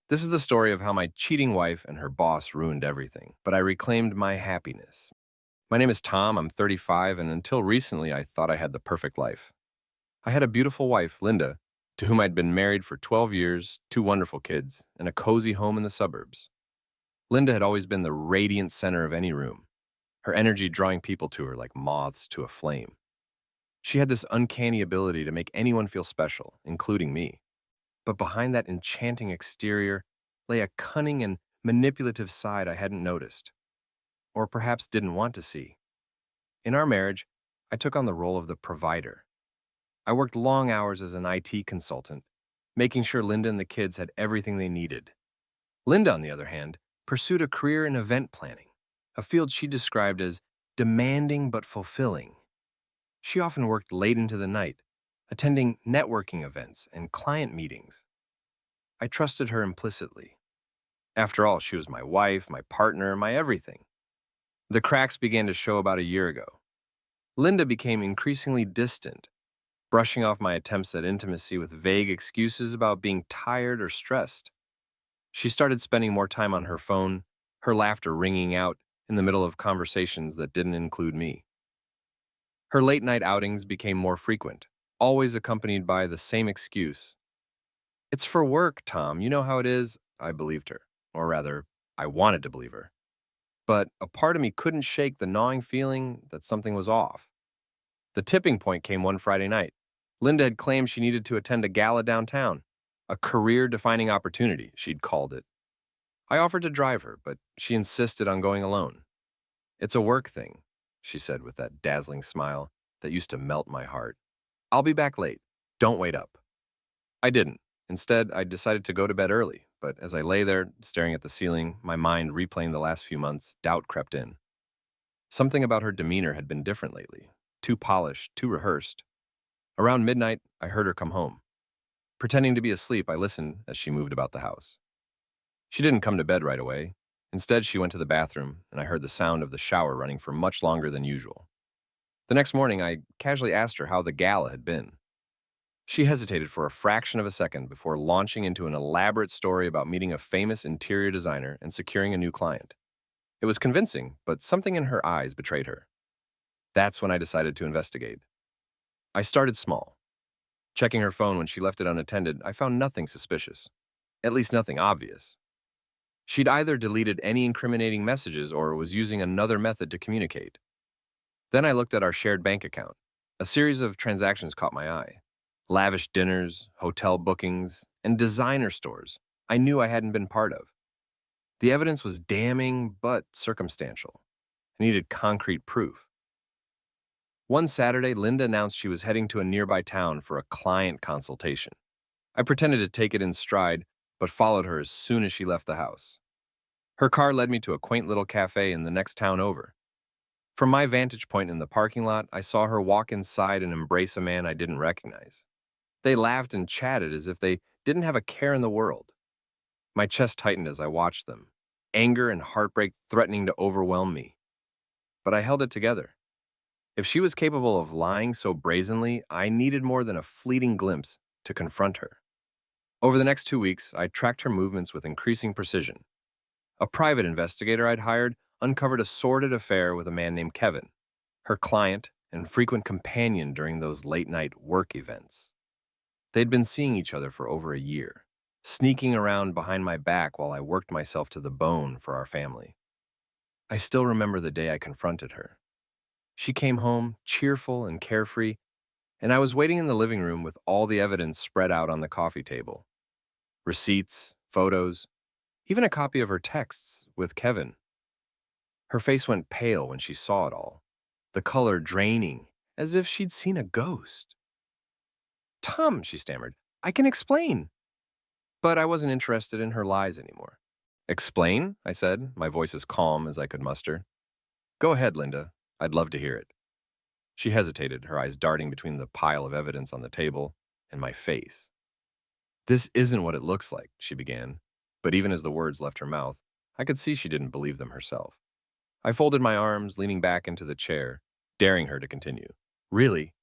This is the story of how my cheating wife and her boss ruined everything, but I reclaimed my happiness. My name is Tom, I'm 35, and until recently I thought I had the perfect life. I had a beautiful wife, Linda, to whom I'd been married for 12 years, two wonderful kids, and a cozy home in the suburbs. Linda had always been the radiant center of any room, her energy drawing people to her like moths to a flame. She had this uncanny ability to make anyone feel special, including me. But behind that enchanting exterior lay a cunning and manipulative side I hadn't noticed, or perhaps didn't want to see. In our marriage, I took on the role of the provider. I worked long hours as an IT consultant, making sure Linda and the kids had everything they needed. Linda, on the other hand, pursued a career in event planning, a field she described as demanding but fulfilling. She often worked late into the night, attending networking events and client meetings. I trusted her implicitly. After all, she was my wife, my partner, my everything. The cracks began to show about a year ago. Linda became increasingly distant, brushing off my attempts at intimacy with vague excuses about being tired or stressed. She started spending more time on her phone, her laughter ringing out in the middle of conversations that didn't include me. Her late night outings became more frequent, always accompanied by the same excuse. It's for work, Tom. You know how it is. I believed her. Or rather, I wanted to believe her. But a part of me couldn't shake the gnawing feeling that something was off. The tipping point came one Friday night. Linda had claimed she needed to attend a gala downtown, a career-defining opportunity, she'd called it. I offered to drive her, but she insisted on going alone. It's a work thing, she said with that dazzling smile that used to melt my heart. I'll be back late. Don't wait up. I didn't. Instead, I decided to go to bed early, but as I lay there, staring at the ceiling, my mind replaying the last few months, doubt crept in. Something about her demeanor had been different lately, too polished, too rehearsed. Around midnight, I heard her come home. Pretending to be asleep, I listened as she moved about the house. She didn't come to bed right away. Instead, she went to the bathroom, and I heard the sound of the shower running for much longer than usual. The next morning, I casually asked her how the gala had been. She hesitated for a fraction of a second before launching into an elaborate story about meeting a famous interior designer and securing a new client. It was convincing, but something in her eyes betrayed her. That's when I decided to investigate. I started small. Checking her phone when she left it unattended, I found nothing suspicious. At least nothing obvious. She'd either deleted any incriminating messages or was using another method to communicate. Then I looked at our shared bank account. A series of transactions caught my eye. Lavish dinners, hotel bookings, and designer stores I knew I hadn't been part of. The evidence was damning but circumstantial. I needed concrete proof. One Saturday, Linda announced she was heading to a nearby town for a client consultation. I pretended to take it in stride, but followed her as soon as she left the house. Her car led me to a quaint little cafe in the next town over. From my vantage point in the parking lot, I saw her walk inside and embrace a man I didn't recognize. They laughed and chatted as if they didn't have a care in the world. My chest tightened as I watched them, anger and heartbreak threatening to overwhelm me. But I held it together. If she was capable of lying so brazenly, I needed more than a fleeting glimpse to confront her. Over the next 2 weeks, I tracked her movements with increasing precision. A private investigator I'd hired uncovered a sordid affair with a man named Kevin, her client and frequent companion during those late-night work events. They'd been seeing each other for over a year, sneaking around behind my back while I worked myself to the bone for our family. I still remember the day I confronted her. She came home, cheerful and carefree, and I was waiting in the living room with all the evidence spread out on the coffee table. Receipts, photos, even a copy of her texts with Kevin. Her face went pale when she saw it all, the color draining, as if she'd seen a ghost. Tom, she stammered, I can explain. But I wasn't interested in her lies anymore. Explain? I said, my voice as calm as I could muster. Go ahead, Linda. I'd love to hear it. She hesitated, her eyes darting between the pile of evidence on the table and my face. This isn't what it looks like, she began, but even as the words left her mouth, I could see she didn't believe them herself. I folded my arms, leaning back into the chair, daring her to continue. Really?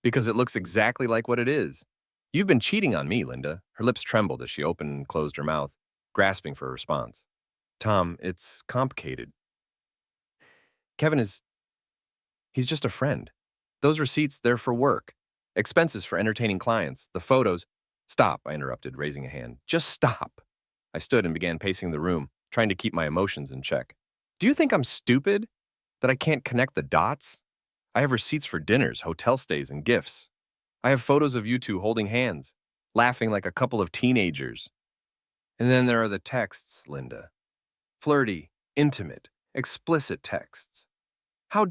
Because it looks exactly like what it is. You've been cheating on me, Linda. Her lips trembled as she opened and closed her mouth, grasping for a response. Tom, it's complicated. Kevin is, he's just a friend. Those receipts, they're for work. Expenses for entertaining clients, the photos. Stop, I interrupted, raising a hand. Just stop. I stood and began pacing the room, trying to keep my emotions in check. Do you think I'm stupid? That I can't connect the dots? I have receipts for dinners, hotel stays, and gifts. I have photos of you two holding hands, laughing like a couple of teenagers. And then there are the texts, Linda. Flirty, intimate, explicit texts. How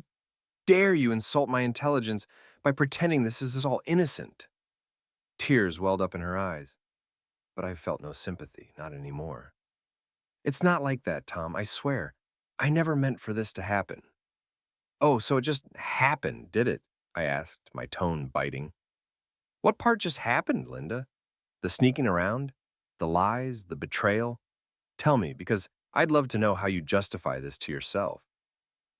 dare you insult my intelligence by pretending this is all innocent? Tears welled up in her eyes, but I felt no sympathy, not anymore. It's not like that, Tom, I swear. I never meant for this to happen. Oh, so it just happened, did it? I asked, my tone biting. What part just happened, Linda? The sneaking around? The lies? The betrayal? Tell me, because I'd love to know how you justify this to yourself.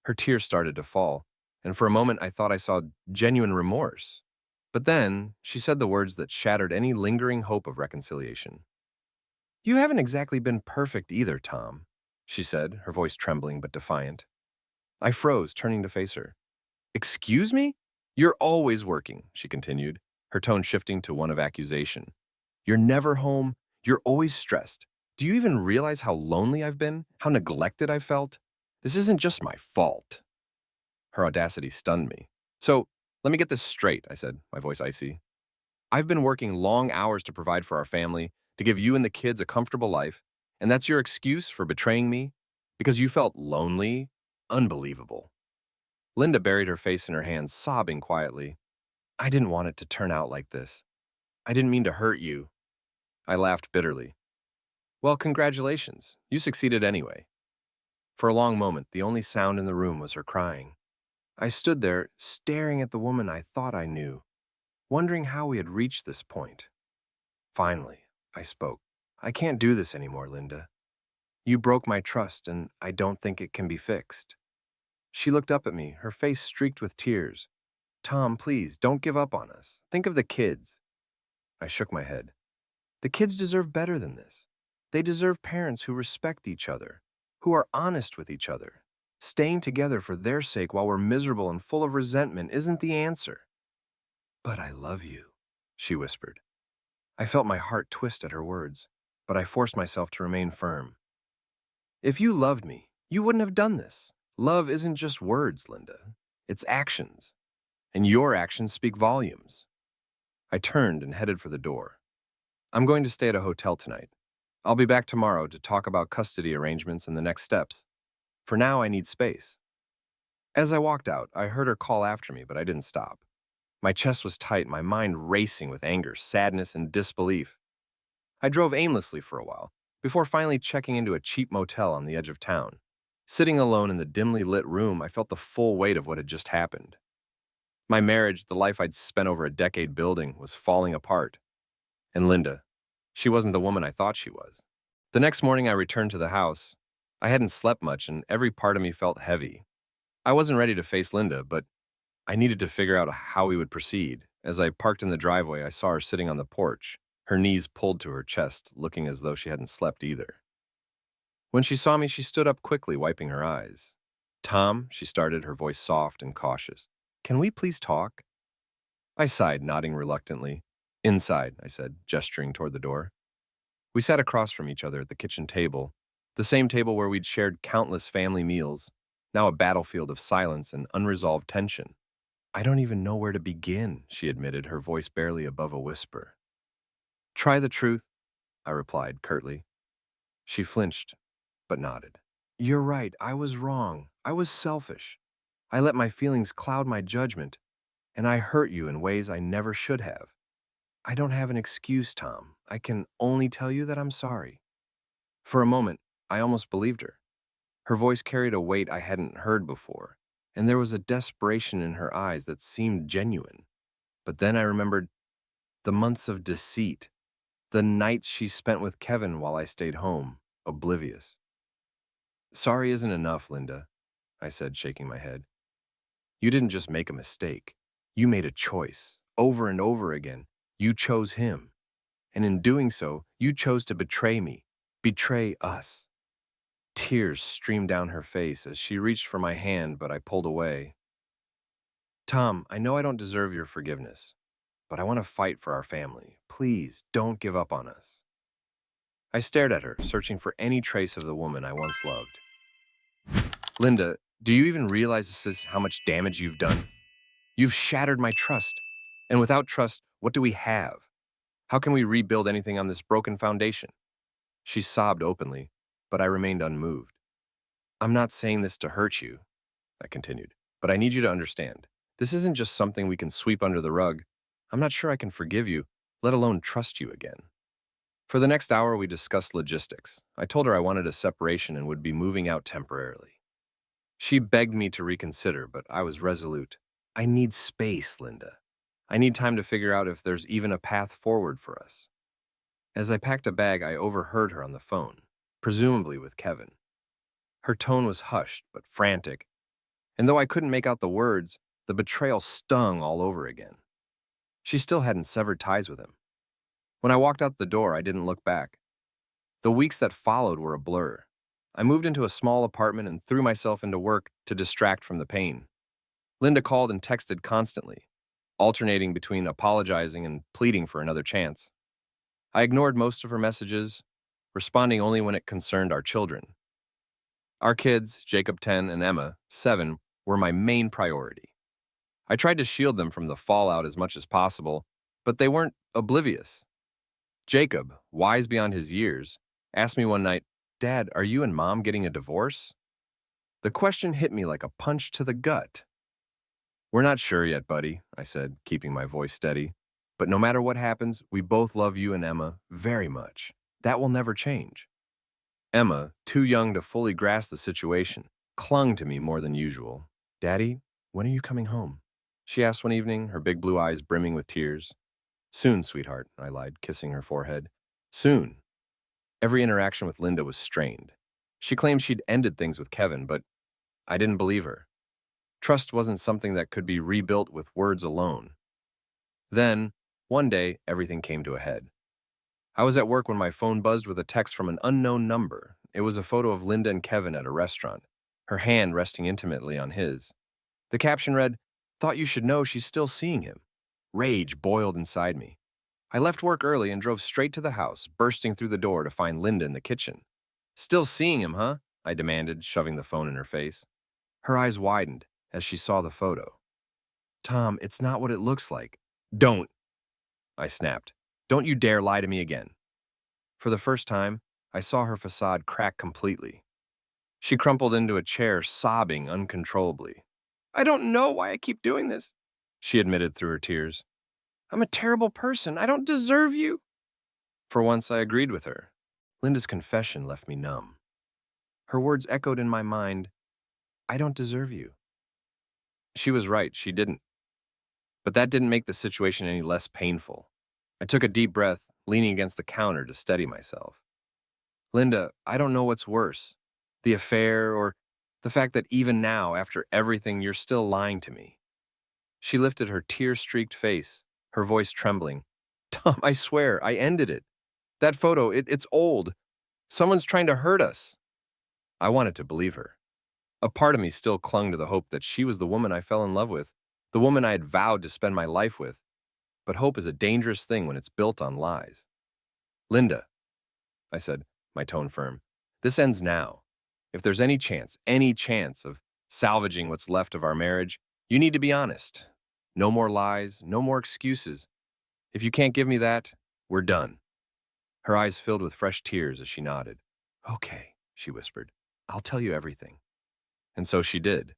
Her tears started to fall, and for a moment I thought I saw genuine remorse. But then she said the words that shattered any lingering hope of reconciliation. You haven't exactly been perfect either, Tom, she said, her voice trembling but defiant. I froze, turning to face her. Excuse me? You're always working, she continued, her tone shifting to one of accusation. You're never home. You're always stressed. Do you even realize how lonely I've been? How neglected I've felt? This isn't just my fault. Her audacity stunned me. So, let me get this straight, I said, my voice icy. I've been working long hours to provide for our family, to give you and the kids a comfortable life, and that's your excuse for betraying me? Because you felt lonely? Unbelievable. Linda buried her face in her hands, sobbing quietly. I didn't want it to turn out like this. I didn't mean to hurt you. I laughed bitterly. Well, congratulations. You succeeded anyway. For a long moment, the only sound in the room was her crying. I stood there, staring at the woman I thought I knew, wondering how we had reached this point. Finally, I spoke. I can't do this anymore, Linda. You broke my trust, and I don't think it can be fixed. She looked up at me, her face streaked with tears. Tom, please, don't give up on us. Think of the kids. I shook my head. The kids deserve better than this. They deserve parents who respect each other, who are honest with each other. Staying together for their sake while we're miserable and full of resentment isn't the answer. But I love you, she whispered. I felt my heart twist at her words, but I forced myself to remain firm. If you loved me, you wouldn't have done this. Love isn't just words, Linda. It's actions. And your actions speak volumes. I turned and headed for the door. I'm going to stay at a hotel tonight. I'll be back tomorrow to talk about custody arrangements and the next steps. For now, I need space. As I walked out, I heard her call after me, but I didn't stop. My chest was tight, my mind racing with anger, sadness, and disbelief. I drove aimlessly for a while, before finally checking into a cheap motel on the edge of town. Sitting alone in the dimly lit room, I felt the full weight of what had just happened. My marriage, the life I'd spent over a decade building, was falling apart. And Linda, she wasn't the woman I thought she was. The next morning I returned to the house. I hadn't slept much and every part of me felt heavy. I wasn't ready to face Linda, but I needed to figure out how we would proceed. As I parked in the driveway, I saw her sitting on the porch, her knees pulled to her chest, looking as though she hadn't slept either. When she saw me, she stood up quickly, wiping her eyes. Tom, she started, her voice soft and cautious. Can we please talk? I sighed, nodding reluctantly. Inside, I said, gesturing toward the door. We sat across from each other at the kitchen table, the same table where we'd shared countless family meals, now a battlefield of silence and unresolved tension. I don't even know where to begin, she admitted, her voice barely above a whisper. Try the truth, I replied curtly. She flinched, but nodded. You're right, I was wrong. I was selfish. I let my feelings cloud my judgment, and I hurt you in ways I never should have. I don't have an excuse, Tom. I can only tell you that I'm sorry. For a moment, I almost believed her. Her voice carried a weight I hadn't heard before, and there was a desperation in her eyes that seemed genuine. But then I remembered the months of deceit, the nights she spent with Kevin while I stayed home, oblivious. Sorry isn't enough, Linda, I said, shaking my head. You didn't just make a mistake. You made a choice, over and over again. You chose him. And in doing so, you chose to betray me. Betray us. Tears streamed down her face as she reached for my hand, but I pulled away. Tom, I know I don't deserve your forgiveness, but I want to fight for our family. Please, don't give up on us. I stared at her, searching for any trace of the woman I once loved. Linda, do you even realize this is how much damage you've done? You've shattered my trust. And without trust, what do we have? How can we rebuild anything on this broken foundation? She sobbed openly, but I remained unmoved. I'm not saying this to hurt you, I continued, but I need you to understand. This isn't just something we can sweep under the rug. I'm not sure I can forgive you, let alone trust you again. For the next hour, we discussed logistics. I told her I wanted a separation and would be moving out temporarily. She begged me to reconsider, but I was resolute. I need space, Linda. I need time to figure out if there's even a path forward for us. As I packed a bag, I overheard her on the phone, presumably with Kevin. Her tone was hushed but frantic, and though I couldn't make out the words, the betrayal stung all over again. She still hadn't severed ties with him. When I walked out the door, I didn't look back. The weeks that followed were a blur. I moved into a small apartment and threw myself into work to distract from the pain. Linda called and texted constantly, alternating between apologizing and pleading for another chance. I ignored most of her messages, responding only when it concerned our children. Our kids, Jacob 10 and Emma 7, were my main priority. I tried to shield them from the fallout as much as possible, but they weren't oblivious. Jacob, wise beyond his years, asked me one night, "Dad, are you and Mom getting a divorce?" The question hit me like a punch to the gut. "We're not sure yet, buddy," I said, keeping my voice steady. "But no matter what happens, we both love you and Emma very much. That will never change." Emma, too young to fully grasp the situation, clung to me more than usual. "Daddy, when are you coming home?" she asked one evening, her big blue eyes brimming with tears. "Soon, sweetheart," I lied, kissing her forehead. "Soon." Every interaction with Linda was strained. She claimed she'd ended things with Kevin, but I didn't believe her. Trust wasn't something that could be rebuilt with words alone. Then, one day, everything came to a head. I was at work when my phone buzzed with a text from an unknown number. It was a photo of Linda and Kevin at a restaurant, her hand resting intimately on his. The caption read, "Thought you should know she's still seeing him." Rage boiled inside me. I left work early and drove straight to the house, bursting through the door to find Linda in the kitchen. "Still seeing him, huh?" I demanded, shoving the phone in her face. Her eyes widened as she saw the photo. "Tom, it's not what it looks like." "Don't!" I snapped. "Don't you dare lie to me again." For the first time, I saw her facade crack completely. She crumpled into a chair, sobbing uncontrollably. "I don't know why I keep doing this," she admitted through her tears. "I'm a terrible person. I don't deserve you." For once, I agreed with her. Linda's confession left me numb. Her words echoed in my mind, "I don't deserve you." She was right, she didn't. But that didn't make the situation any less painful. I took a deep breath, leaning against the counter to steady myself. "Linda, I don't know what's worse, the affair or the fact that even now, after everything, you're still lying to me." She lifted her tear-streaked face, her voice trembling. "Tom, I swear, I ended it. That photo, it's old. Someone's trying to hurt us." I wanted to believe her. A part of me still clung to the hope that she was the woman I fell in love with, the woman I had vowed to spend my life with. But hope is a dangerous thing when it's built on lies. "Linda," I said, my tone firm, "this ends now. If there's any chance of salvaging what's left of our marriage, you need to be honest. No more lies, no more excuses. If you can't give me that, we're done." Her eyes filled with fresh tears as she nodded. "Okay," she whispered. "I'll tell you everything." And so she did.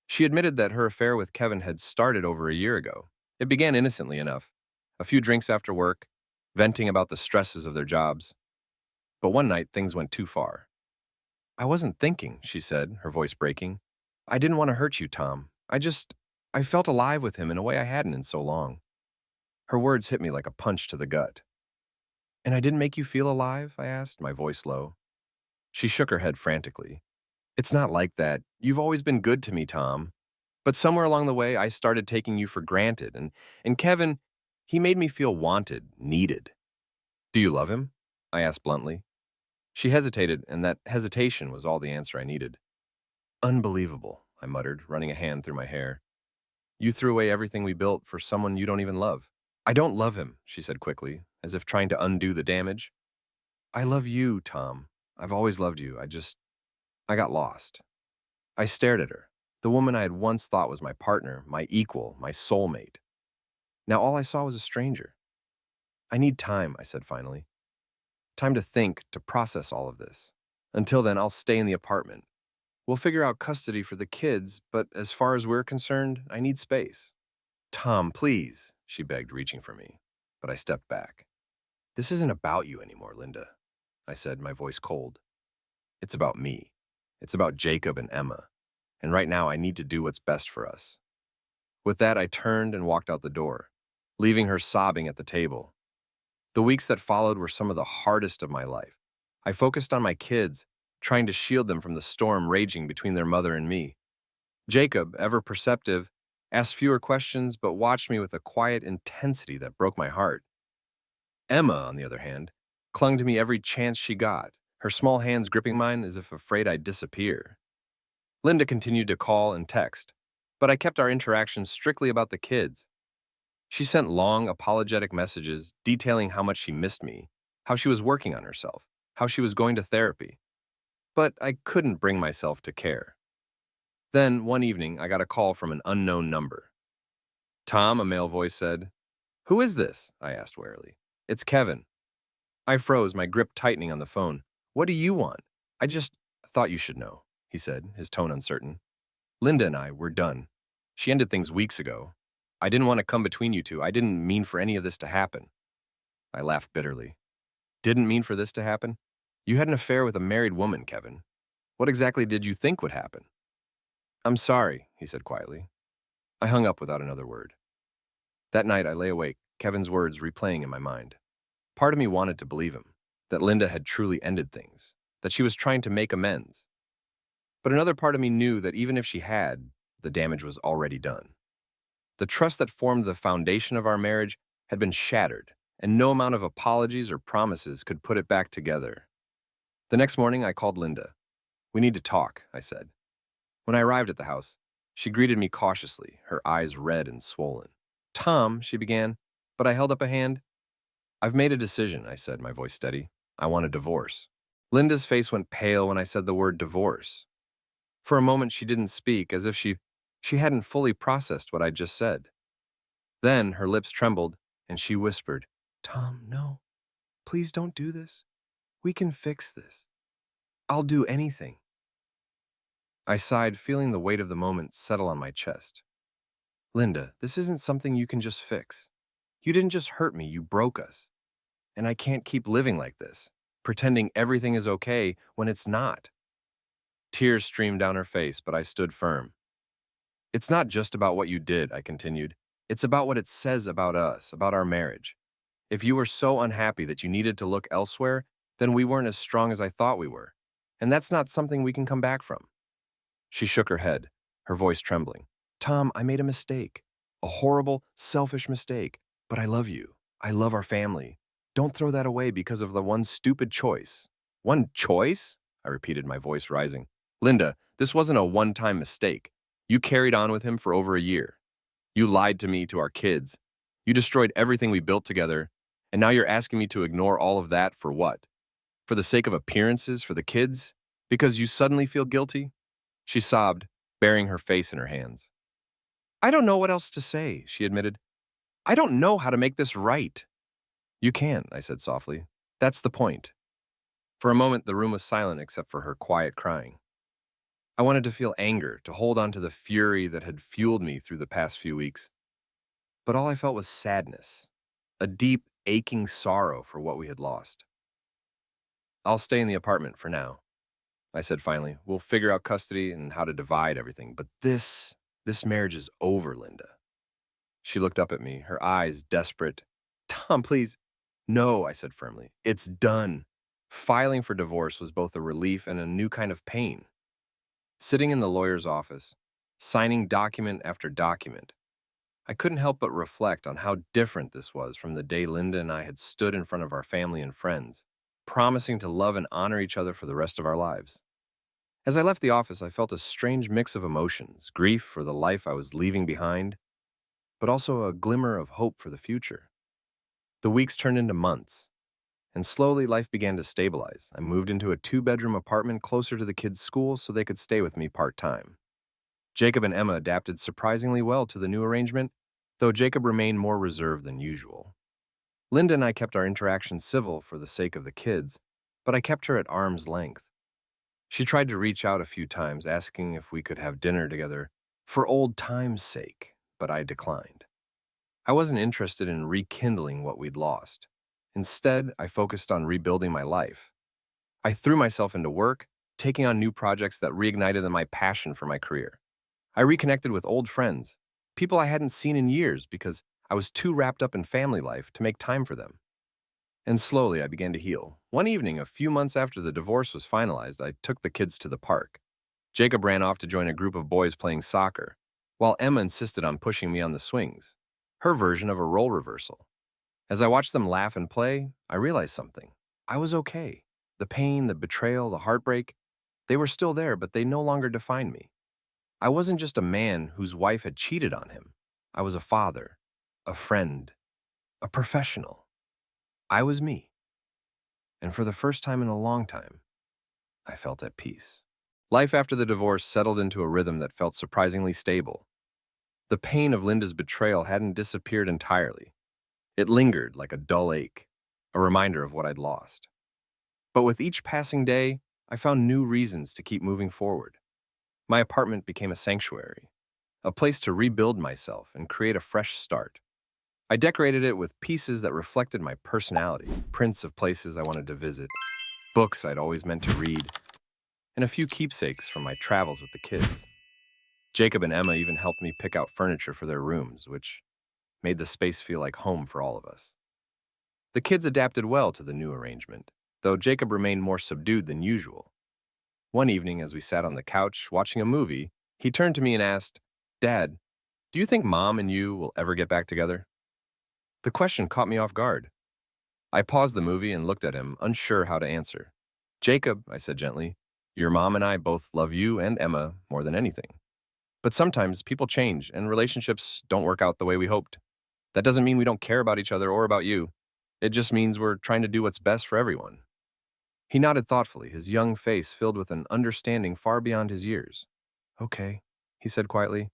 She admitted that her affair with Kevin had started over a year ago. It began innocently enough. A few drinks after work, venting about the stresses of their jobs. But one night, things went too far. "I wasn't thinking," she said, her voice breaking. "I didn't want to hurt you, Tom. I felt alive with him in a way I hadn't in so long." Her words hit me like a punch to the gut. "And I didn't make you feel alive?" I asked, my voice low. She shook her head frantically. "It's not like that. You've always been good to me, Tom. But somewhere along the way, I started taking you for granted, and Kevin, he made me feel wanted, needed." "Do you love him?" I asked bluntly. She hesitated, and that hesitation was all the answer I needed. Unbelievable, I muttered, running a hand through my hair. You threw away everything we built for someone you don't even love. I don't love him, she said quickly, as if trying to undo the damage. I love you, Tom. I've always loved you. I got lost. I stared at her, the woman I had once thought was my partner, my equal, my soulmate. Now all I saw was a stranger. I need time, I said finally. Time to think, to process all of this. Until then, I'll stay in the apartment. We'll figure out custody for the kids, but as far as we're concerned, I need space. Tom, please, she begged, reaching for me. But I stepped back. This isn't about you anymore, Linda, I said, my voice cold. It's about me. It's about Jacob and Emma. And right now I need to do what's best for us. With that, I turned and walked out the door, leaving her sobbing at the table. The weeks that followed were some of the hardest of my life. I focused on my kids, trying to shield them from the storm raging between their mother and me. Jacob, ever perceptive, asked fewer questions but watched me with a quiet intensity that broke my heart. Emma, on the other hand, clung to me every chance she got, her small hands gripping mine as if afraid I'd disappear. Linda continued to call and text, but I kept our interactions strictly about the kids. She sent long, apologetic messages detailing how much she missed me, how she was working on herself, how she was going to therapy. But I couldn't bring myself to care. Then, one evening, I got a call from an unknown number. Tom, a male voice said. Who is this? I asked warily. It's Kevin. I froze, my grip tightening on the phone. What do you want? I just thought you should know, he said, his tone uncertain. Linda and I were done. She ended things weeks ago. I didn't want to come between you two. I didn't mean for any of this to happen. I laughed bitterly. Didn't mean for this to happen? You had an affair with a married woman, Kevin. What exactly did you think would happen? I'm sorry, he said quietly. I hung up without another word. That night I lay awake, Kevin's words replaying in my mind. Part of me wanted to believe him, that Linda had truly ended things, that she was trying to make amends. But another part of me knew that even if she had, the damage was already done. The trust that formed the foundation of our marriage had been shattered, and no amount of apologies or promises could put it back together. The next morning, I called Linda. We need to talk, I said. When I arrived at the house, she greeted me cautiously, her eyes red and swollen. Tom, she began, but I held up a hand. I've made a decision, I said, my voice steady. I want a divorce. Linda's face went pale when I said the word divorce. For a moment, she didn't speak, as if she hadn't fully processed what I'd just said. Then her lips trembled, and she whispered, Tom, no, please don't do this. We can fix this. I'll do anything. I sighed, feeling the weight of the moment settle on my chest. Linda, this isn't something you can just fix. You didn't just hurt me, you broke us. And I can't keep living like this, pretending everything is okay when it's not. Tears streamed down her face, but I stood firm. It's not just about what you did, I continued. It's about what it says about us, about our marriage. If you were so unhappy that you needed to look elsewhere, then we weren't as strong as I thought we were. And that's not something we can come back from. She shook her head, her voice trembling. Tom, I made a mistake. A horrible, selfish mistake. But I love you. I love our family. Don't throw that away because of the one stupid choice. One choice? I repeated, my voice rising. Linda, this wasn't a one-time mistake. You carried on with him for over a year. You lied to me, to our kids. You destroyed everything we built together. And now you're asking me to ignore all of that for what? For the sake of appearances, for the kids? Because you suddenly feel guilty? She sobbed, burying her face in her hands. I don't know what else to say, she admitted. I don't know how to make this right. You can, I said softly. That's the point. For a moment, the room was silent except for her quiet crying. I wanted to feel anger, to hold on to the fury that had fueled me through the past few weeks. But all I felt was sadness, a deep, aching sorrow for what we had lost. I'll stay in the apartment for now, I said finally. We'll figure out custody and how to divide everything. But this marriage is over, Linda. She looked up at me, her eyes desperate. Tom, please. No, I said firmly. It's done. Filing for divorce was both a relief and a new kind of pain. Sitting in the lawyer's office, signing document after document, I couldn't help but reflect on how different this was from the day Linda and I had stood in front of our family and friends, promising to love and honor each other for the rest of our lives. As I left the office, I felt a strange mix of emotions: grief for the life I was leaving behind, but also a glimmer of hope for the future. The weeks turned into months, and slowly life began to stabilize. I moved into a two-bedroom apartment closer to the kids' school so they could stay with me part-time. Jacob and Emma adapted surprisingly well to the new arrangement, though Jacob remained more reserved than usual. Linda and I kept our interactions civil for the sake of the kids, but I kept her at arm's length. She tried to reach out a few times, asking if we could have dinner together for old time's sake, but I declined. I wasn't interested in rekindling what we'd lost. Instead, I focused on rebuilding my life. I threw myself into work, taking on new projects that reignited my passion for my career. I reconnected with old friends, people I hadn't seen in years because I was too wrapped up in family life to make time for them. And slowly I began to heal. One evening, a few months after the divorce was finalized, I took the kids to the park. Jacob ran off to join a group of boys playing soccer, while Emma insisted on pushing me on the swings, her version of a role reversal. As I watched them laugh and play, I realized something. I was okay. The pain, the betrayal, the heartbreak, they were still there, but they no longer defined me. I wasn't just a man whose wife had cheated on him. I was a father, a friend, a professional. I was me. And for the first time in a long time, I felt at peace. Life after the divorce settled into a rhythm that felt surprisingly stable. The pain of Linda's betrayal hadn't disappeared entirely. It lingered like a dull ache, a reminder of what I'd lost. But with each passing day, I found new reasons to keep moving forward. My apartment became a sanctuary, a place to rebuild myself and create a fresh start. I decorated it with pieces that reflected my personality, prints of places I wanted to visit, books I'd always meant to read, and a few keepsakes from my travels with the kids. Jacob and Emma even helped me pick out furniture for their rooms, which made the space feel like home for all of us. The kids adapted well to the new arrangement, though Jacob remained more subdued than usual. One evening, as we sat on the couch watching a movie, he turned to me and asked, "Dad, do you think Mom and you will ever get back together?" The question caught me off guard. I paused the movie and looked at him, unsure how to answer. "Jacob," I said gently, "your mom and I both love you and Emma more than anything. But sometimes people change and relationships don't work out the way we hoped. That doesn't mean we don't care about each other or about you. It just means we're trying to do what's best for everyone." He nodded thoughtfully, his young face filled with an understanding far beyond his years. "Okay," he said quietly.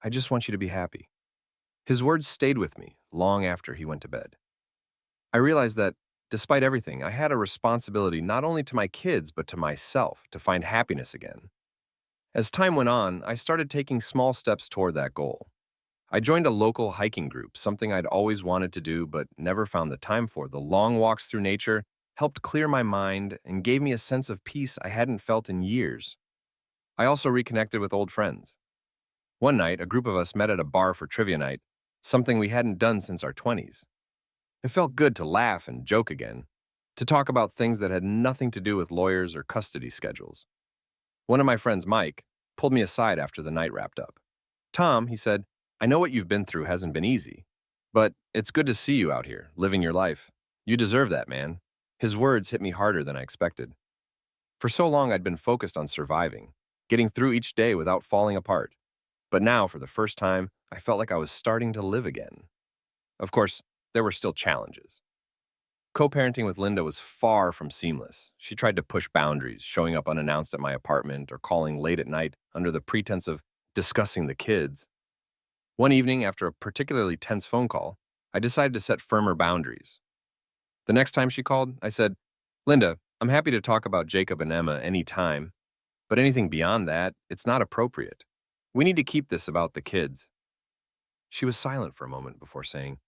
"I just want you to be happy." His words stayed with me long after he went to bed. I realized that, despite everything, I had a responsibility not only to my kids but to myself to find happiness again. As time went on, I started taking small steps toward that goal. I joined a local hiking group, something I'd always wanted to do but never found the time for. The long walks through nature helped clear my mind and gave me a sense of peace I hadn't felt in years. I also reconnected with old friends. One night, a group of us met at a bar for trivia night, something we hadn't done since our 20s. It felt good to laugh and joke again, to talk about things that had nothing to do with lawyers or custody schedules. One of my friends, Mike, pulled me aside after the night wrapped up. "Tom," he said, "I know what you've been through hasn't been easy, but it's good to see you out here, living your life. You deserve that, man." His words hit me harder than I expected. For so long, I'd been focused on surviving, getting through each day without falling apart. But now, for the first time, I felt like I was starting to live again. Of course, there were still challenges. Co-parenting with Linda was far from seamless. She tried to push boundaries, showing up unannounced at my apartment or calling late at night under the pretense of discussing the kids. One evening, after a particularly tense phone call, I decided to set firmer boundaries. The next time she called, I said, "Linda, I'm happy to talk about Jacob and Emma any time, but anything beyond that, it's not appropriate. We need to keep this about the kids." She was silent for a moment before saying,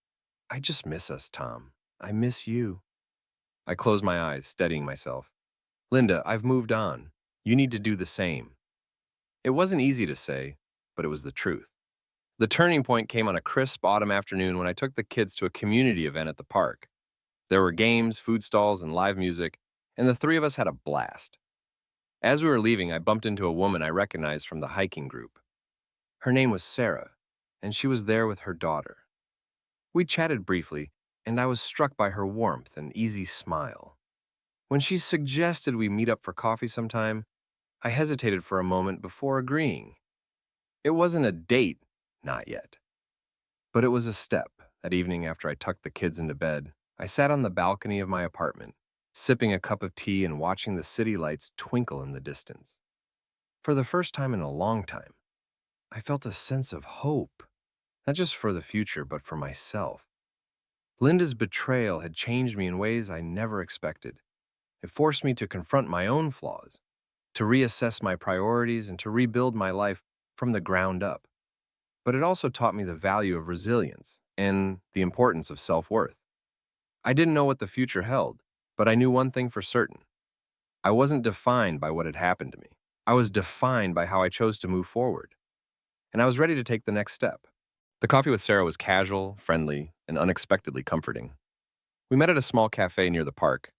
"I just miss us, Tom. I miss you." I closed my eyes, steadying myself. "Linda, I've moved on. You need to do the same." It wasn't easy to say, but it was the truth. The turning point came on a crisp autumn afternoon when I took the kids to a community event at the park. There were games, food stalls, and live music, and the three of us had a blast. As we were leaving, I bumped into a woman I recognized from the hiking group. Her name was Sarah, and she was there with her daughter. We chatted briefly, and I was struck by her warmth and easy smile. When she suggested we meet up for coffee sometime, I hesitated for a moment before agreeing. It wasn't a date, not yet, but it was a step. That evening, after I tucked the kids into bed, I sat on the balcony of my apartment, sipping a cup of tea and watching the city lights twinkle in the distance. For the first time in a long time, I felt a sense of hope, not just for the future, but for myself. Linda's betrayal had changed me in ways I never expected. It forced me to confront my own flaws, to reassess my priorities, and to rebuild my life from the ground up. But it also taught me the value of resilience and the importance of self-worth. I didn't know what the future held, but I knew one thing for certain. I wasn't defined by what had happened to me. I was defined by how I chose to move forward, and I was ready to take the next step. The coffee with Sarah was casual, friendly, and unexpectedly comforting. We met at a small cafe near the park,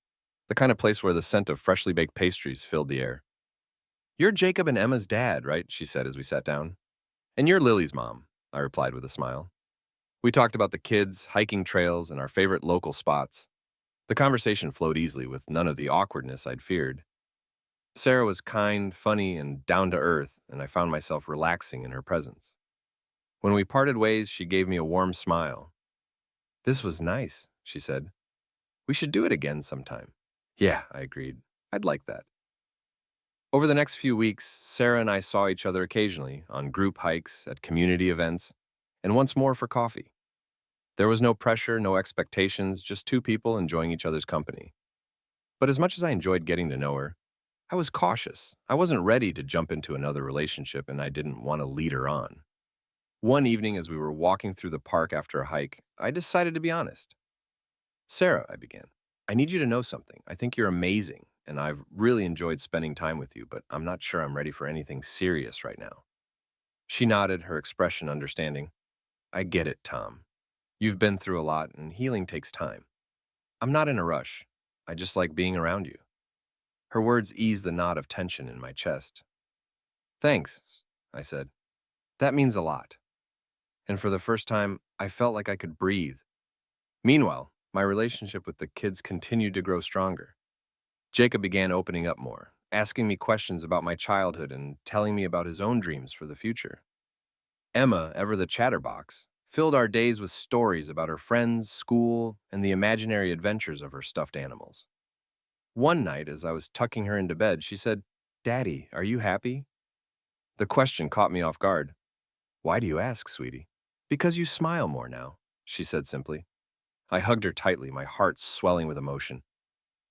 the kind of place where the scent of freshly baked pastries filled the air. "You're Jacob and Emma's dad, right?" she said as we sat down. "And you're Lily's mom," I replied with a smile. We talked about the kids, hiking trails, and our favorite local spots. The conversation flowed easily with none of the awkwardness I'd feared. Sarah was kind, funny, and down to earth, and I found myself relaxing in her presence. When we parted ways, she gave me a warm smile. "This was nice," she said. "We should do it again sometime." "Yeah," I agreed. "I'd like that." Over the next few weeks, Sarah and I saw each other occasionally on group hikes, at community events, and once more for coffee. There was no pressure, no expectations, just two people enjoying each other's company. But as much as I enjoyed getting to know her, I was cautious. I wasn't ready to jump into another relationship, and I didn't want to lead her on. One evening, as we were walking through the park after a hike, I decided to be honest. "Sarah," I began, "I need you to know something. I think you're amazing, and I've really enjoyed spending time with you, but I'm not sure I'm ready for anything serious right now." She nodded, her expression understanding. "I get it, Tom. You've been through a lot, and healing takes time. I'm not in a rush. I just like being around you." Her words eased the knot of tension in my chest. "Thanks," I said. "That means a lot." And for the first time, I felt like I could breathe. Meanwhile, my relationship with the kids continued to grow stronger. Jacob began opening up more, asking me questions about my childhood and telling me about his own dreams for the future. Emma, ever the chatterbox, filled our days with stories about her friends, school, and the imaginary adventures of her stuffed animals. One night, as I was tucking her into bed, she said, "Daddy, are you happy?" The question caught me off guard. "Why do you ask, sweetie?" "Because you smile more now," she said simply. I hugged her tightly, my heart swelling with emotion.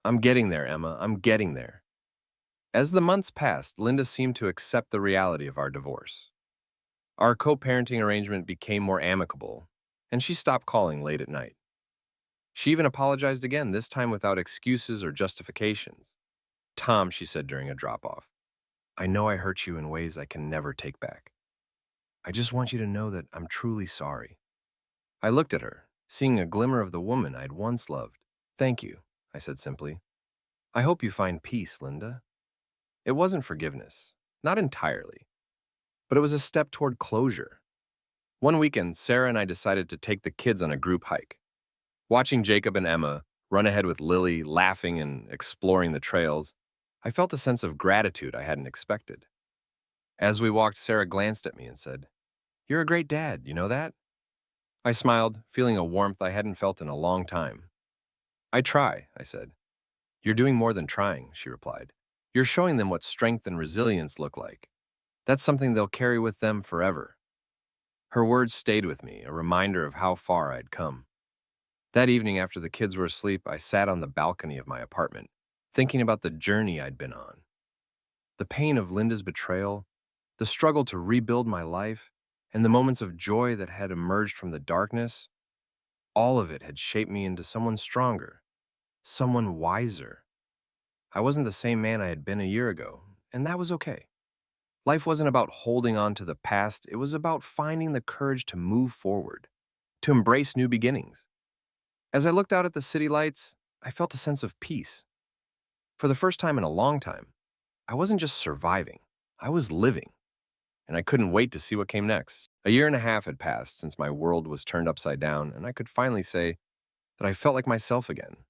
"I'm getting there, Emma. I'm getting there." As the months passed, Linda seemed to accept the reality of our divorce. Our co-parenting arrangement became more amicable, and she stopped calling late at night. She even apologized again, this time without excuses or justifications. "Tom," she said during a drop-off, "I know I hurt you in ways I can never take back. I just want you to know that I'm truly sorry." I looked at her, seeing a glimmer of the woman I'd once loved. "Thank you," I said simply. "I hope you find peace, Linda." It wasn't forgiveness, not entirely, but it was a step toward closure. One weekend, Sarah and I decided to take the kids on a group hike. Watching Jacob and Emma run ahead with Lily, laughing and exploring the trails, I felt a sense of gratitude I hadn't expected. As we walked, Sarah glanced at me and said, "You're a great dad, you know that?" I smiled, feeling a warmth I hadn't felt in a long time. "I try," I said. "You're doing more than trying," she replied. "You're showing them what strength and resilience look like. That's something they'll carry with them forever." Her words stayed with me, a reminder of how far I'd come. That evening, after the kids were asleep, I sat on the balcony of my apartment, thinking about the journey I'd been on. The pain of Linda's betrayal, the struggle to rebuild my life, and the moments of joy that had emerged from the darkness, all of it had shaped me into someone stronger, someone wiser. I wasn't the same man I had been a year ago, and that was okay. Life wasn't about holding on to the past, it was about finding the courage to move forward, to embrace new beginnings. As I looked out at the city lights, I felt a sense of peace. For the first time in a long time, I wasn't just surviving, I was living, and I couldn't wait to see what came next. A year and a half had passed since my world was turned upside down, and I could finally say that I felt like myself again.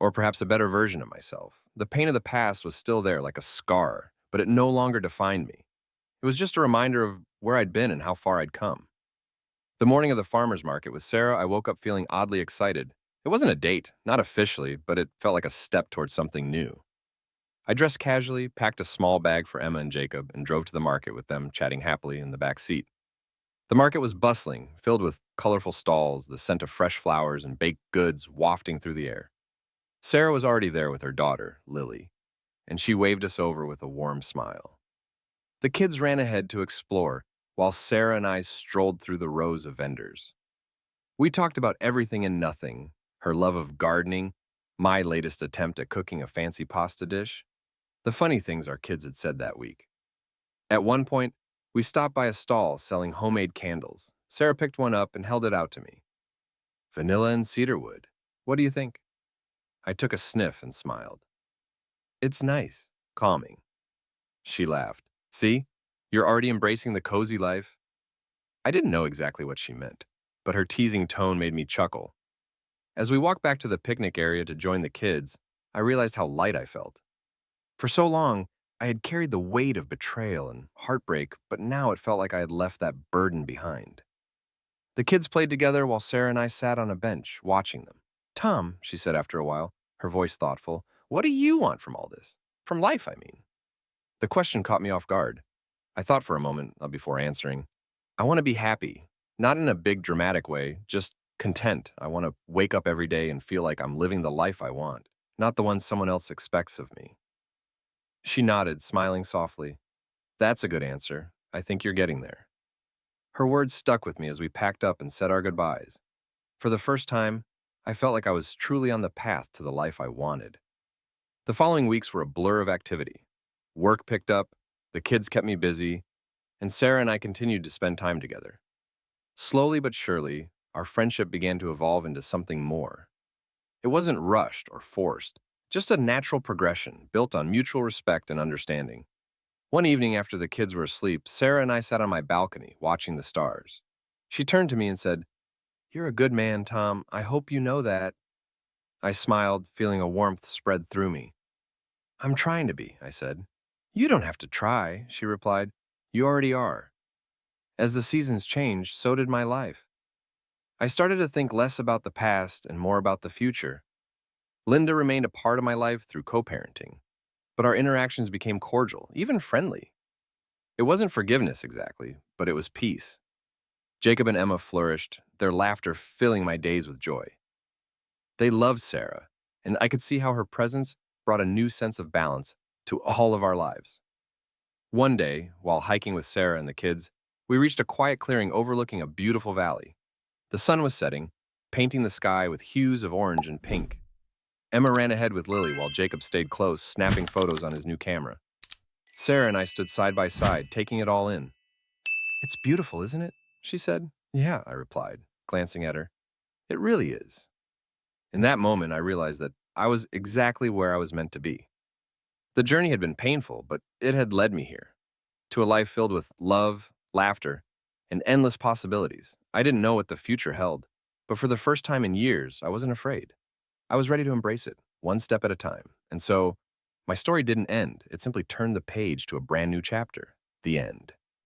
or perhaps a better version of myself. The pain of the past was still there like a scar, but it no longer defined me. It was just a reminder of where I'd been and how far I'd come. The morning of the farmer's market with Sarah, I woke up feeling oddly excited. It wasn't a date, not officially, but it felt like a step towards something new. I dressed casually, packed a small bag for Emma and Jacob, and drove to the market with them chatting happily in the back seat. The market was bustling, filled with colorful stalls, the scent of fresh flowers and baked goods wafting through the air. Sarah was already there with her daughter, Lily, and she waved us over with a warm smile. The kids ran ahead to explore, while Sarah and I strolled through the rows of vendors. We talked about everything and nothing, her love of gardening, my latest attempt at cooking a fancy pasta dish, the funny things our kids had said that week. At one point, we stopped by a stall selling homemade candles. Sarah picked one up and held it out to me. Vanilla and cedarwood. What do you think? I took a sniff and smiled. It's nice, calming. She laughed. See, you're already embracing the cozy life. I didn't know exactly what she meant, but her teasing tone made me chuckle. As we walked back to the picnic area to join the kids, I realized how light I felt. For so long, I had carried the weight of betrayal and heartbreak, but now it felt like I had left that burden behind. The kids played together while Sarah and I sat on a bench, watching them. Tom, she said after a while, her voice thoughtful, what do you want from all this? From life, I mean. The question caught me off guard. I thought for a moment before answering. I want to be happy, not in a big dramatic way, just content. I want to wake up every day and feel like I'm living the life I want, not the one someone else expects of me. She nodded, smiling softly. That's a good answer. I think you're getting there. Her words stuck with me as we packed up and said our goodbyes. For the first time, I felt like I was truly on the path to the life I wanted. The following weeks were a blur of activity. Work picked up, the kids kept me busy, and Sarah and I continued to spend time together. Slowly but surely, our friendship began to evolve into something more. It wasn't rushed or forced, just a natural progression built on mutual respect and understanding. One evening after the kids were asleep, Sarah and I sat on my balcony watching the stars. She turned to me and said, "You're a good man, Tom. I hope you know that." I smiled, feeling a warmth spread through me. "I'm trying to be," I said. "You don't have to try," she replied. "You already are." As the seasons changed, so did my life. I started to think less about the past and more about the future. Linda remained a part of my life through co-parenting, but our interactions became cordial, even friendly. It wasn't forgiveness exactly, but it was peace. Jacob and Emma flourished, their laughter filling my days with joy. They loved Sarah, and I could see how her presence brought a new sense of balance to all of our lives. One day, while hiking with Sarah and the kids, we reached a quiet clearing overlooking a beautiful valley. The sun was setting, painting the sky with hues of orange and pink. Emma ran ahead with Lily while Jacob stayed close, snapping photos on his new camera. Sarah and I stood side by side, taking it all in. "It's beautiful, isn't it?" she said. "Yeah," I replied, glancing at her. "It really is." In that moment, I realized that I was exactly where I was meant to be. The journey had been painful, but it had led me here, to a life filled with love, laughter, and endless possibilities. I didn't know what the future held, but for the first time in years, I wasn't afraid. I was ready to embrace it, one step at a time. And so, my story didn't end. It simply turned the page to a brand new chapter. The end.